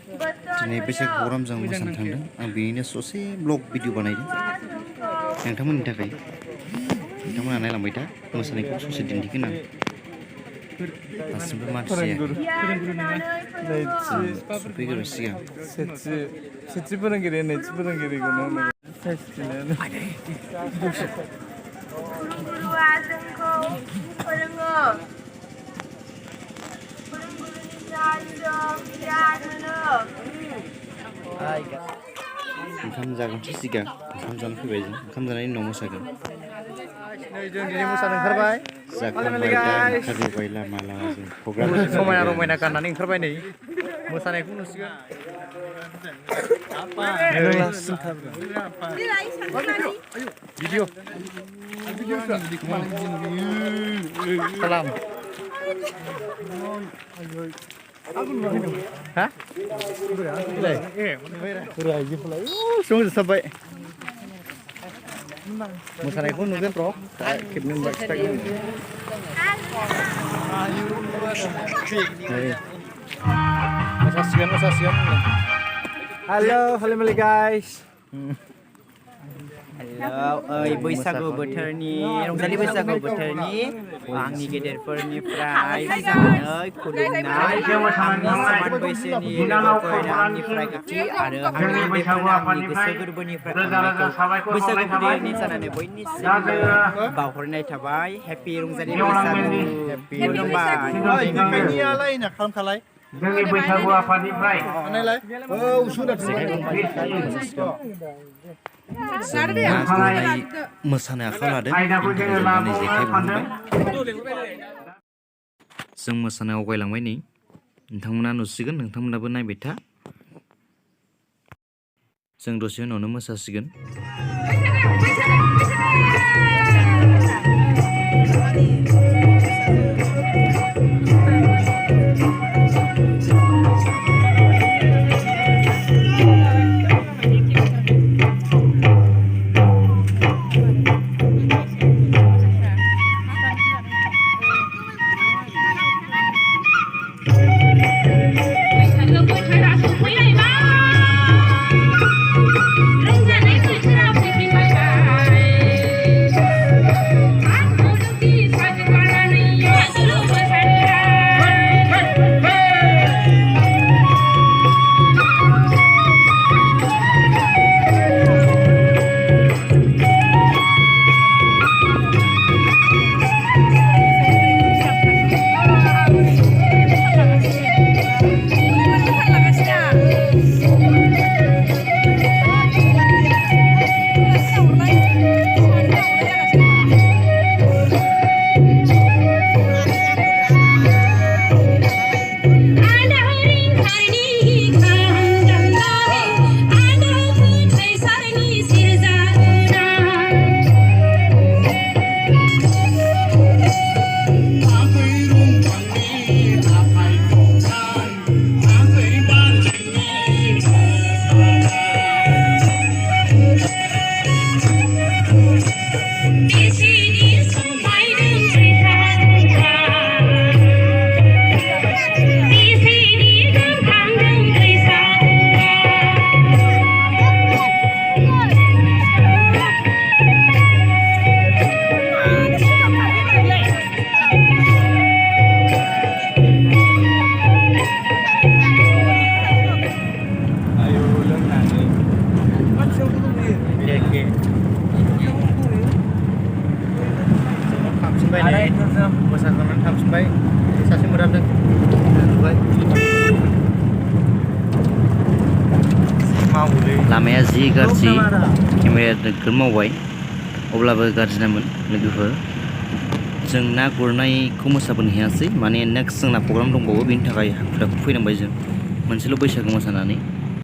दिनै बैसागु प्रग्रामजों मोसानो थांदों आं बेनिनो ससे ब्लग भिडिअ बानायदों नोंथांमोननि थाखाय नोंथांमोना नायलांबाय था मोसानायखौ ससे दिन्थिगोन आं दासिमबो मानसिया सफैग्रोबाय सिगां सेथि फोरोंगिरि नैथि फोरोंगिरिखौनो गुरुआ जोंखौ फोरोङो फोरोंगुरुनिफ्राय जों गियान मोनो ओंखाम जागोनसो सिगां ओंखाम जानो फैबाय जों ओंखाम जानायनि उनाव मोसागोन जों दिनै मोसानो ओंखारबाय जाखांबाय दा ओंखारबोबाय लामा लामा जों प्रग्राम समायना रमायना गाननानै ओंखारबाय नै मोसानायखौ नुसिगोन भिडिअ खालाम हा संजोबसाबबाय मोसानायखौ नुगोन र' खेबनो मोनबा मोसासिगोन हेलो गाइस हेलौ बैसागु बोथोरनि रंजालि बैसागु बोथोरनि आंनि गेदेरफोरनिफ्राय जानानै खुलुमनाय आंनि समान बैसोनि लोगोफोर आंनिफ्राय खाथि आरो आंनि उन्दैफोरनो आंनि गोसो गोरबोनिफ्राय थांनायखौ बैसागु बोथोरनि जानानै बयनिसिमबो बावहरनाय थाबाय हेपि रंजालि बैसागु खालामखालाय जोंनि बैसागु आफादनिफ्राय मोसानो आखायाव लादों बेनि थाखाय जों गावनि जेखाइ बहनबाय जों मोसानो आवगायलांबाय नै नोंथांमोना नुसिगोन नोंथांमोनाबो नायबाय था जों दसे उनावनो मोसासिगोन मोसाखांनानै थांफिनबाय सासे मोदाबदों लामाया जि गाज्रि केमेराया नोगोद मावबाय अब्लाबो गाज्रि नामोन लोगोफोर जों ना गुरनायखौ मोसाबोनो हायासै माने नेक्स्ट जोंना प्रग्राम दंबावो बेनि थाखाय हाखु दाखु फैनांबाय जों मोनसेल' बैसागु मोसानानै